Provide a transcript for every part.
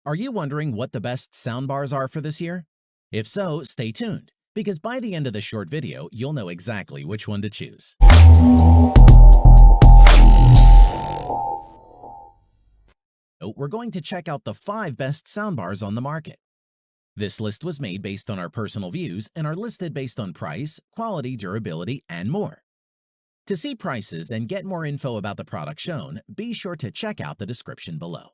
Are you wondering what the best soundbars are for this year? If so, stay tuned, because by the end of the short video, you'll know exactly which one to choose. We're going to check out the 5 best soundbars on the market. This list was made based on our personal views and are listed based on price, quality, durability, and more. To see prices and get more info about the product shown, be sure to check out the description below.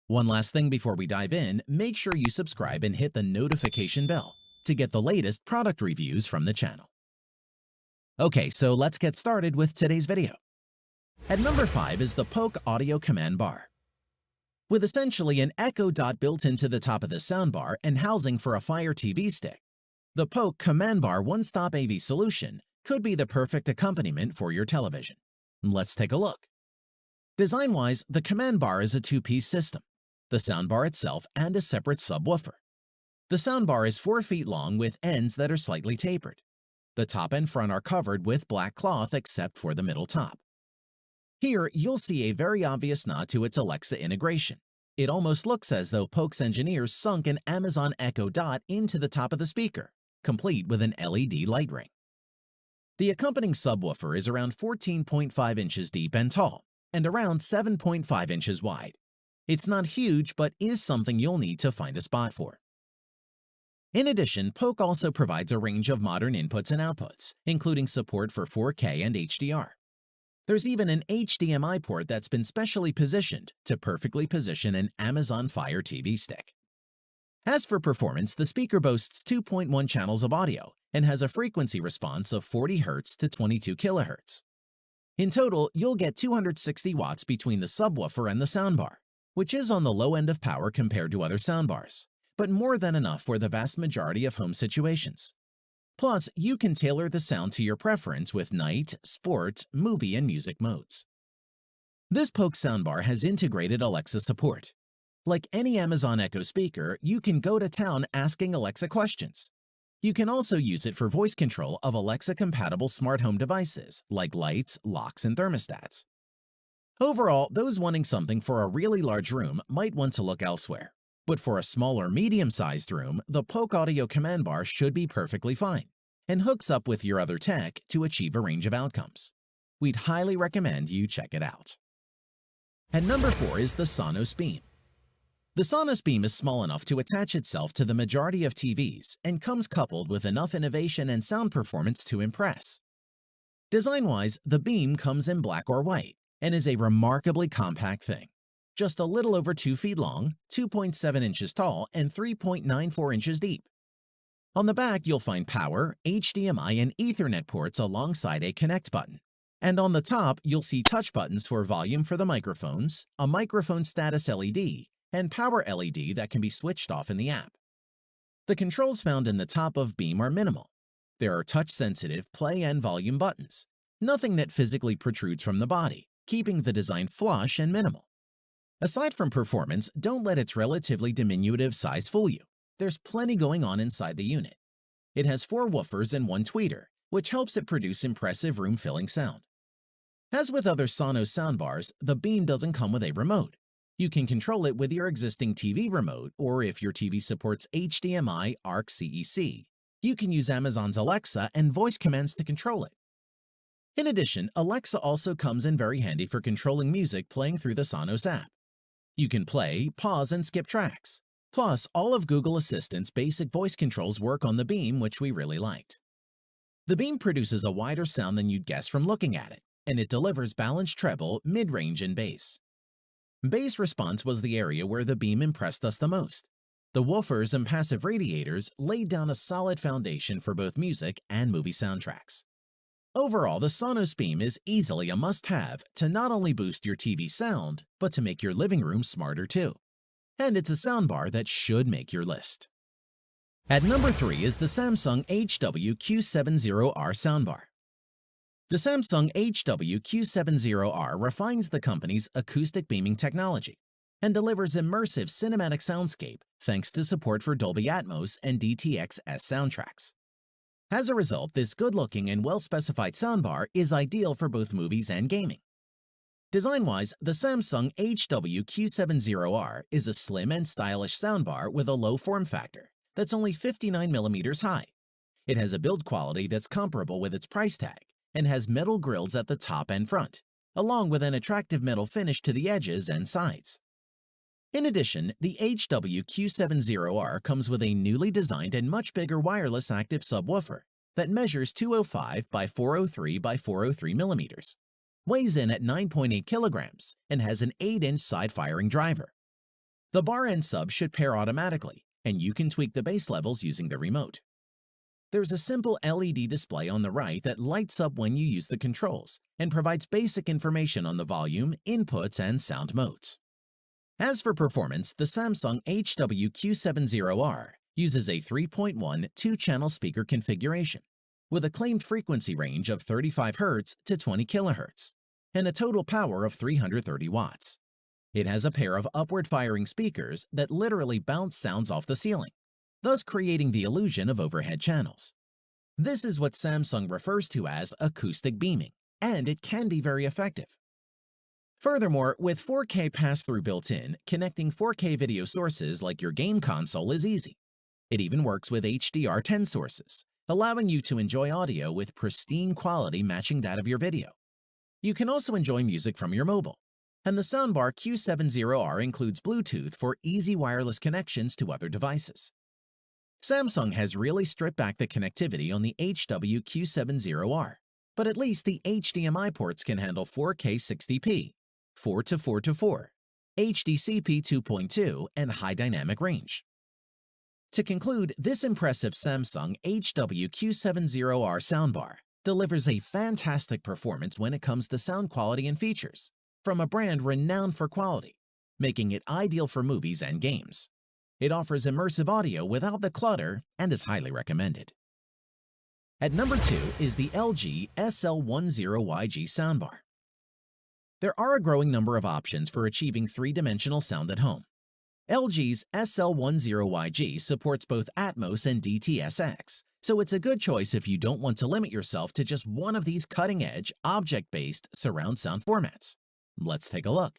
One last thing before we dive in, make sure you subscribe and hit the notification bell to get the latest product reviews from the channel. Okay, so let's get started with today's video. At number 5 is the Polk Audio Command Bar. With essentially an Echo Dot built into the top of the soundbar and housing for a Fire TV stick, the Polk Command Bar one-stop AV solution could be the perfect accompaniment for your television. Let's take a look. Design-wise, the Command Bar is a 2-piece system, the soundbar itself and a separate subwoofer. The soundbar is 4 feet long with ends that are slightly tapered. The top and front are covered with black cloth except for the middle top. Here, you'll see a very obvious nod to its Alexa integration. It almost looks as though Polk's engineers sunk an Amazon Echo Dot into the top of the speaker, complete with an LED light ring. The accompanying subwoofer is around 14.5 inches deep and tall, and around 7.5 inches wide. It's not huge, but is something you'll need to find a spot for. In addition, Polk also provides a range of modern inputs and outputs, including support for 4K and HDR. There's even an HDMI port that's been specially positioned to perfectly position an Amazon Fire TV stick. As for performance, the speaker boasts 2.1 channels of audio and has a frequency response of 40 Hz to 22 kHz. In total, you'll get 260 watts between the subwoofer and the soundbar, which is on the low end of power compared to other soundbars, but more than enough for the vast majority of home situations. Plus, you can tailor the sound to your preference with night, sport, movie, and music modes. This Polk soundbar has integrated Alexa support. Like any Amazon Echo speaker, you can go to town asking Alexa questions. You can also use it for voice control of Alexa-compatible smart home devices like lights, locks, and thermostats. Overall, those wanting something for a really large room might want to look elsewhere. But for a smaller, medium-sized room, the Polk Audio Command Bar should be perfectly fine and hooks up with your other tech to achieve a range of outcomes. We'd highly recommend you check it out. At number 4 is the Sonos Beam. The Sonos Beam is small enough to attach itself to the majority of TVs and comes coupled with enough innovation and sound performance to impress. Design-wise, the Beam comes in black or white and is a remarkably compact thing. Just a little over 2 feet long, 2.7 inches tall, and 3.94 inches deep. On the back, you'll find power, HDMI, and Ethernet ports alongside a connect button. And on the top, you'll see touch buttons for volume for the microphones, a microphone status LED, and power LED that can be switched off in the app. The controls found in the top of Beam are minimal. There are touch-sensitive play and volume buttons, nothing that physically protrudes from the body, keeping the design flush and minimal. Aside from performance, don't let its relatively diminutive size fool you. There's plenty going on inside the unit. It has 4 woofers and 1 tweeter, which helps it produce impressive room-filling sound. As with other Sonos soundbars, the Beam doesn't come with a remote. You can control it with your existing TV remote, or if your TV supports HDMI ARC CEC, you can use Amazon's Alexa and voice commands to control it. In addition, Alexa also comes in very handy for controlling music playing through the Sonos app. You can play, pause, and skip tracks. Plus, all of Google Assistant's basic voice controls work on the Beam, which we really liked. The Beam produces a wider sound than you'd guess from looking at it, and it delivers balanced treble, mid-range, and bass. Bass response was the area where the Beam impressed us the most. The woofers and passive radiators laid down a solid foundation for both music and movie soundtracks. Overall, the Sonos Beam is easily a must-have to not only boost your TV sound, but to make your living room smarter too. And it's a soundbar that should make your list. At number 3 is the Samsung HW-Q70R soundbar. The Samsung HW-Q70R refines the company's acoustic beaming technology and delivers immersive cinematic soundscape thanks to support for Dolby Atmos and DTX-S soundtracks. As a result, this good-looking and well-specified soundbar is ideal for both movies and gaming. Design-wise, the Samsung HWQ70R is a slim and stylish soundbar with a low form factor that's only 59 millimeters high. It has a build quality that's comparable with its price tag and has metal grills at the top and front, along with an attractive metal finish to the edges and sides. In addition, the HWQ70R comes with a newly designed and much bigger wireless active subwoofer that measures 205 by 403 by 403 millimeters, weighs in at 9.8 kilograms, and has an 8-inch side-firing driver. The bar and sub should pair automatically, and you can tweak the bass levels using the remote. There's a simple LED display on the right that lights up when you use the controls and provides basic information on the volume, inputs, and sound modes. As for performance, the Samsung HWQ70R uses a 3.1 two-channel speaker configuration with a claimed frequency range of 35 Hz to 20 kHz and a total power of 330 watts. It has a pair of upward-firing speakers that literally bounce sounds off the ceiling, thus creating the illusion of overhead channels. This is what Samsung refers to as acoustic beaming, and it can be very effective. Furthermore, with 4K pass-through built in, connecting 4K video sources like your game console is easy. It even works with HDR10 sources, allowing you to enjoy audio with pristine quality matching that of your video. You can also enjoy music from your mobile, and the Soundbar Q70R includes Bluetooth for easy wireless connections to other devices. Samsung has really stripped back the connectivity on the HWQ70R, but at least the HDMI ports can handle 4K 60p, 4:4:4, HDCP 2.2, and high dynamic range. To conclude, this impressive Samsung HWQ70R soundbar delivers a fantastic performance when it comes to sound quality and features, from a brand renowned for quality, making it ideal for movies and games. It offers immersive audio without the clutter and is highly recommended. At number 2 is the LG SL10YG soundbar. There are a growing number of options for achieving three-dimensional sound at home. LG's SL10YG supports both Atmos and DTS:X, so it's a good choice if you don't want to limit yourself to just one of these cutting-edge, object-based surround sound formats. Let's take a look.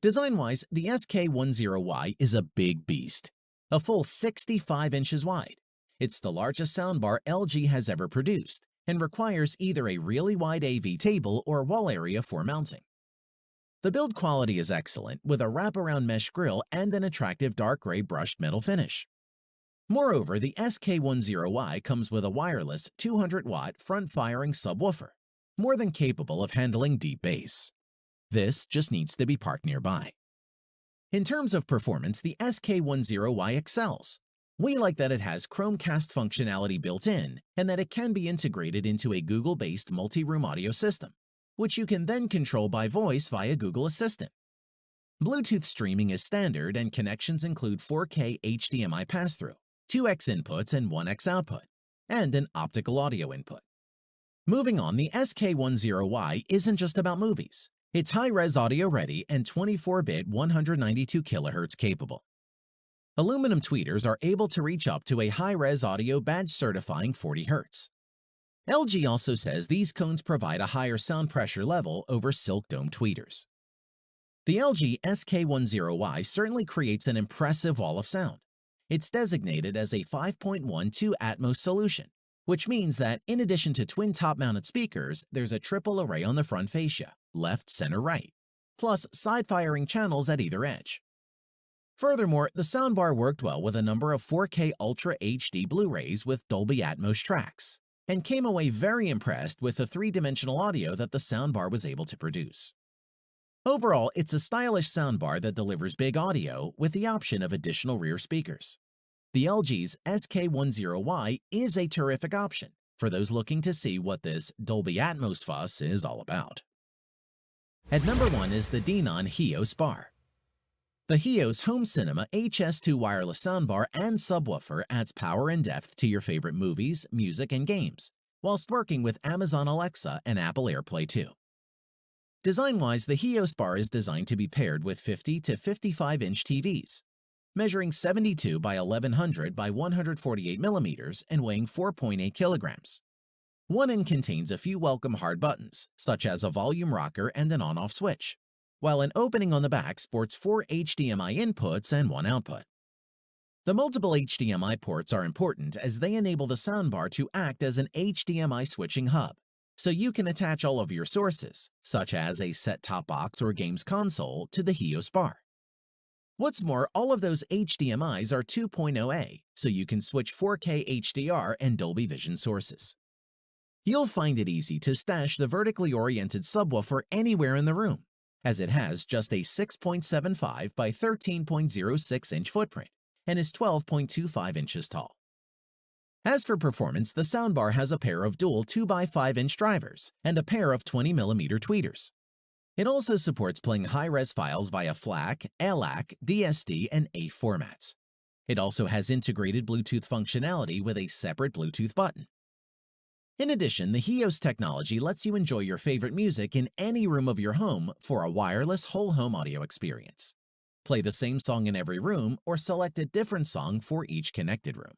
Design-wise, the SK10Y is a big beast, a full 65 inches wide. It's the largest soundbar LG has ever produced and requires either a really wide AV table or wall area for mounting. The build quality is excellent with a wraparound mesh grille and an attractive dark gray brushed metal finish. Moreover, the SK10Y comes with a wireless 200-watt front-firing subwoofer, more than capable of handling deep bass. This just needs to be parked nearby. In terms of performance, the SK10Y excels. We like that it has Chromecast functionality built in and that it can be integrated into a Google-based multi-room audio system, which you can then control by voice via Google Assistant. Bluetooth streaming is standard and connections include 4K HDMI pass-through, 2x inputs and 1x output, and an optical audio input. Moving on, the SK10Y isn't just about movies. It's high-res audio ready and 24-bit 192 kHz capable. Aluminum tweeters are able to reach up to a high-res audio badge certifying 40 Hz. LG also says these cones provide a higher sound pressure level over silk dome tweeters. The LG SK10Y certainly creates an impressive wall of sound. It's designated as a 5.12 Atmos solution, which means that in addition to twin top-mounted speakers, there's a triple array on the front fascia, left, center, right, plus side-firing channels at either edge. Furthermore, the soundbar worked well with a number of 4K Ultra HD Blu-rays with Dolby Atmos tracks, and came away very impressed with the three-dimensional audio that the soundbar was able to produce. Overall, it's a stylish soundbar that delivers big audio with the option of additional rear speakers. The LG's SK10Y is a terrific option for those looking to see what this Dolby Atmos fuss is all about. At number 1 is the Denon Hios Bar. The Hios Home Cinema HS2 wireless soundbar and subwoofer adds power and depth to your favorite movies, music, and games, whilst working with Amazon Alexa and Apple AirPlay 2. Design-wise, the Hios Bar is designed to be paired with 50 to 55-inch TVs, measuring 72 by 1100 by 148 millimeters and weighing 4.8 kilograms. One end contains a few welcome hard buttons, such as a volume rocker and an on-off switch, while an opening on the back sports 4 HDMI inputs and 1 output. The multiple HDMI ports are important as they enable the soundbar to act as an HDMI switching hub, so you can attach all of your sources, such as a set-top box or games console, to the HEOS bar. What's more, all of those HDMIs are 2.0A, so you can switch 4K HDR and Dolby Vision sources. You'll find it easy to stash the vertically oriented subwoofer anywhere in the room, as it has just a 6.75 by 13.06-inch footprint and is 12.25 inches tall. As for performance, the soundbar has a pair of dual 2x5-inch drivers and a pair of 20mm tweeters. It also supports playing high-res files via FLAC, LAC, DSD, and AIF formats. It also has integrated Bluetooth functionality with a separate Bluetooth button. In addition, the HEOS technology lets you enjoy your favorite music in any room of your home for a wireless whole-home audio experience. Play the same song in every room or select a different song for each connected room.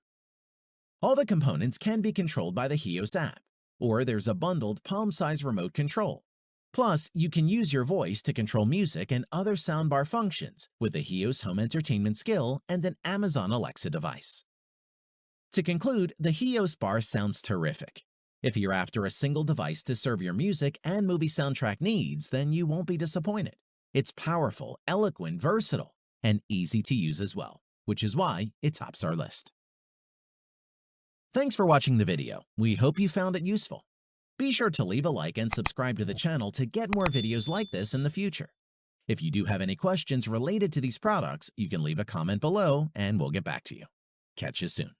All the components can be controlled by the HEOS app, or there's a bundled palm-size remote control. Plus, you can use your voice to control music and other soundbar functions with the HEOS home entertainment skill and an Amazon Alexa device. To conclude, the HEOS bar sounds terrific. If you're after a single device to serve your music and movie soundtrack needs, then you won't be disappointed. It's powerful, eloquent, versatile, and easy to use as well, which is why it tops our list. Thanks for watching the video. We hope you found it useful. Be sure to leave a like and subscribe to the channel to get more videos like this in the future. If you do have any questions related to these products, you can leave a comment below and we'll get back to you. Catch you soon.